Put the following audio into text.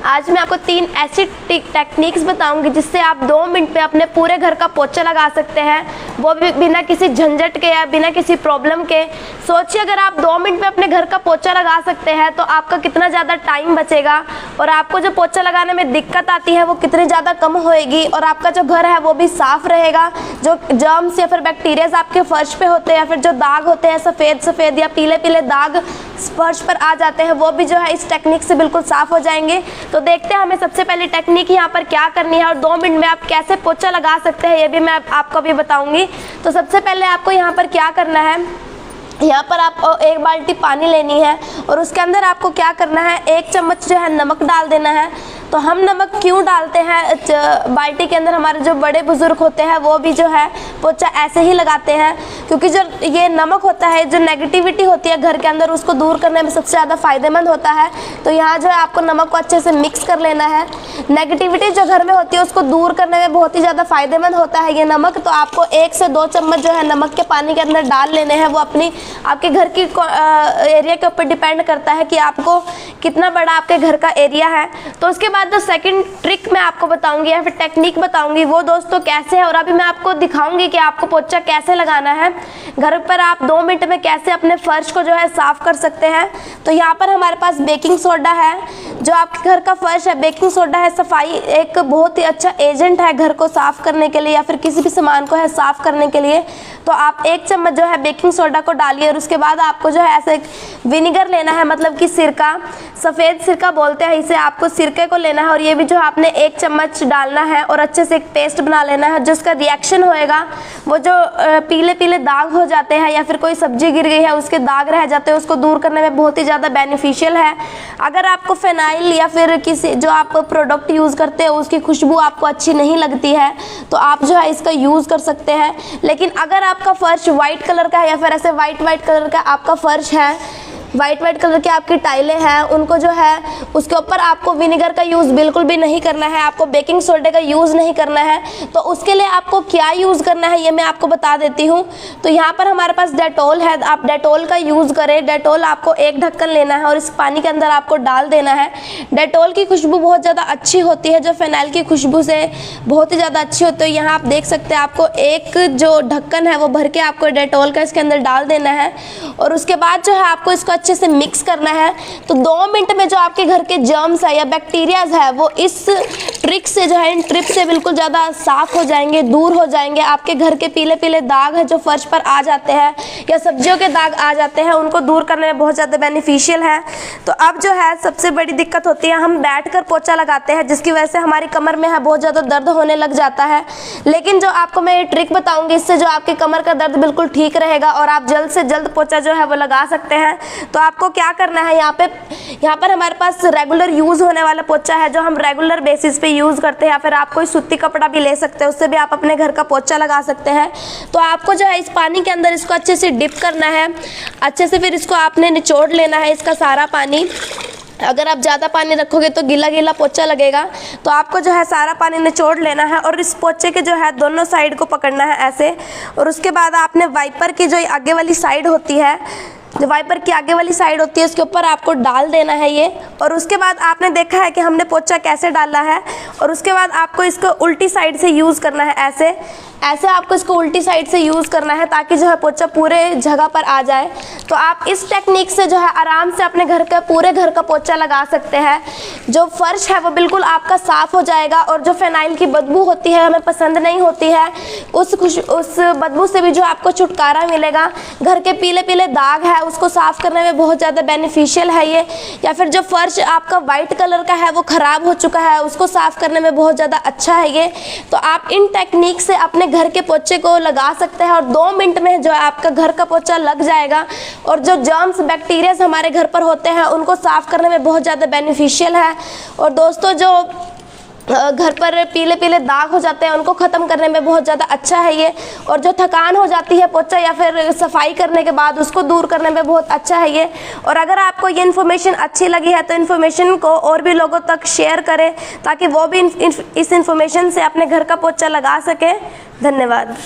आज मैं आपको 3 ऐसी टेक्निक्स बताऊंगी जिससे आप 2 मिनट में अपने पूरे घर का पोछा लगा सकते हैं, वो भी बिना किसी झंझट के या बिना किसी प्रॉब्लम के। सोचिए अगर आप 2 मिनट में अपने घर का पोछा लगा सकते हैं तो आपका कितना ज़्यादा टाइम बचेगा और आपको जो पोछा लगाने में दिक्कत आती है वो कितनी ज़्यादा कम होएगी और आपका जो घर है वो भी साफ़ रहेगा। जो जर्म्स या फिर बैक्टीरियाज आपके फर्श पे होते हैं या फिर जो दाग होते हैं सफ़ेद सफ़ेद या पीले पीले दाग फर्श पर आ जाते हैं, वो भी जो है इस टेक्निक से बिल्कुल साफ़ हो जाएंगे। तो देखते हैं हमें सबसे पहले टेक्निक यहाँ पर क्या करनी है और 2 मिनट में आप कैसे पोछा लगा सकते हैं ये भी मैं आपको भी बताऊंगी। तो सबसे पहले आपको यहाँ पर क्या करना है, यहाँ पर आपको 1 बाल्टी पानी लेनी है और उसके अंदर आपको क्या करना है, 1 चम्मच जो है नमक डाल देना है। तो हम नमक क्यों डालते हैं बाल्टी के अंदर, हमारे जो बड़े बुजुर्ग होते हैं वो भी जो है पोछा ऐसे ही लगाते हैं, क्योंकि जो ये नमक होता है जो नेगेटिविटी होती है घर के अंदर उसको दूर करने में सबसे ज़्यादा फ़ायदेमंद होता है। तो यहाँ जो है आपको नमक को अच्छे से मिक्स कर लेना है। नेगेटिविटी जो घर में होती है उसको दूर करने में बहुत ही ज़्यादा फ़ायदेमंद होता है ये नमक। तो आपको 1 से 2 चम्मच जो है नमक के पानी के अंदर डाल लेने हैं। वो आपके घर की एरिया के ऊपर डिपेंड करता है कि आपको कितना बड़ा आपके घर का एरिया है। तो उसके बाद जो सेकंड ट्रिक मैं आपको बताऊंगी या फिर टेक्निक बताऊंगी वो दोस्तों कैसे है, और अभी मैं आपको दिखाऊंगी कि आपको पोछा कैसे लगाना है घर पर। आप 2 मिनट में कैसे अपने फर्श को जो है साफ़ कर सकते हैं। तो यहाँ पर हमारे पास बेकिंग सोडा है, जो आपके घर का फर्श है। बेकिंग सोडा है सफाई एक बहुत ही अच्छा एजेंट है घर को साफ़ करने के लिए या फिर किसी भी सामान को है साफ़ करने के लिए। तो आप 1 चम्मच जो है बेकिंग सोडा को डालिए और उसके बाद आपको जो है ऐसे विनेगर लेना है, मतलब कि सिरका, सफ़ेद सिरका बोलते हैं इसे। आपको सिरके को लेना है और ये भी जो आपने 1 चम्मच डालना है और अच्छे से एक पेस्ट बना लेना है। जिसका रिएक्शन होएगा वो जो पीले पीले दाग हो जाते हैं या फिर कोई सब्जी गिर गई है उसके दाग रह जाते हैं, उसको दूर करने में बहुत ही ज़्यादा बेनिफिशियल है। अगर आपको फिनाइल या फिर किसी जो आप प्रोडक्ट यूज़ करते हो उसकी खुशबू आपको अच्छी नहीं लगती है तो आप जो है इसका यूज़ कर सकते हैं। लेकिन अगर आपका फर्श वाइट कलर का है या फिर ऐसे वाइट कलर का आपका फर्श है, वाइट कलर की आपकी टाइलें हैं, उनको जो है उसके ऊपर आपको विनेगर का यूज़ बिल्कुल भी नहीं करना है, आपको बेकिंग सोडे का यूज़ नहीं करना है। तो उसके लिए आपको क्या यूज़ करना है ये मैं आपको बता देती हूँ। तो यहाँ पर हमारे पास डेटॉल है, आप डेटॉल का यूज़ करें। डेटॉल आपको 1 ढक्कन लेना है और इस पानी के अंदर आपको डाल देना है। डेटॉल की खुशबू बहुत ज़्यादा अच्छी होती है, जो फिनाइल की खुशबू से बहुत ही ज़्यादा अच्छी होती है। यहाँ आप देख सकते हैं आपको 1 जो ढक्कन है वो भर के आपको डेटॉल का इसके अंदर डाल देना है और उसके बाद जो है आपको इसको अच्छे से मिक्स करना है। तो 2 मिनट में जो आपके घर के जर्म्स है या बैक्टीरियाज है वो इस ट्रिक से जो है इन ट्रिप से बिल्कुल ज़्यादा साफ़ हो जाएंगे, दूर हो जाएंगे। आपके घर के पीले पीले दाग है जो फर्श पर आ जाते हैं या सब्जियों के दाग आ जाते हैं उनको दूर करने में बहुत ज़्यादा बेनिफिशियल है। तो अब जो है सबसे बड़ी दिक्कत होती है हम बैठकर पोछा लगाते हैं जिसकी वजह से हमारी कमर में है बहुत ज़्यादा दर्द होने लग जाता है। लेकिन जो आपको मैं ये ट्रिक बताऊंगी इससे जो आपकी कमर का दर्द बिल्कुल ठीक रहेगा और आप जल्द से जल्द पोछा जो है वो लगा सकते हैं। तो आपको क्या करना है, यहाँ पर हमारे पास रेगुलर यूज़ होने वाला पोछा है जो हम रेगुलर बेसिस पे यूज़ करते हैं, या फिर आप कोई सूती कपड़ा भी ले सकते हैं उससे भी आप अपने घर का पोछा लगा सकते हैं। तो आपको जो है इस पानी के अंदर इसको अच्छे से डिप करना है, अच्छे से फिर इसको आपने निचोड़ लेना है इसका सारा पानी। अगर आप ज़्यादा पानी रखोगे तो गीला गीला पोछा लगेगा। तो आपको जो है सारा पानी निचोड़ लेना है और इस पोछे के जो है दोनों साइड को पकड़ना है ऐसे, और उसके बाद आपने वाइपर की जो आगे वाली साइड होती है, जो वाइपर की आगे वाली साइड होती है उसके ऊपर आपको डाल देना है ये। और उसके बाद आपने देखा है कि हमने पोछा कैसे डाला है, और उसके बाद आपको इसको उल्टी साइड से यूज़ करना है ऐसे आपको इसको उल्टी साइड से यूज़ करना है ताकि जो है पोछा पूरे जगह पर आ जाए। तो आप इस टेक्निक से जो है आराम से अपने घर का पूरे घर का पोछा लगा सकते हैं। जो फर्श है वो बिल्कुल आपका साफ़ हो जाएगा और जो फिनाइल की बदबू होती है हमें पसंद नहीं होती है, उस बदबू से भी जो आपको छुटकारा मिलेगा। घर के पीले पीले दाग है उसको साफ़ करने में बहुत ज़्यादा बेनिफिशियल है ये, या फिर जो फर्श आपका वाइट कलर का है वो ख़राब हो चुका है उसको साफ़ करने में बहुत ज़्यादा अच्छा है ये। तो आप इन टेक्निक से अपने घर के पोछे को लगा सकते हैं और 2 मिनट में जो है आपका घर का पोछा लग जाएगा। और जो जर्म्स बैक्टीरियाज हमारे घर पर होते हैं उनको साफ़ करने में बहुत ज़्यादा बेनिफिशियल है। और दोस्तों जो घर पर पीले पीले दाग हो जाते हैं उनको ख़त्म करने में बहुत ज़्यादा अच्छा है ये। और जो थकान हो जाती है पोछा या फिर सफाई करने के बाद उसको दूर करने में बहुत अच्छा है ये। और अगर आपको ये इन्फॉर्मेशन अच्छी लगी है तो इन्फॉर्मेशन को और भी लोगों तक शेयर करें ताकि वो भी इस इन्फॉर्मेशन से अपने घर का पोछा लगा सकें। धन्यवाद।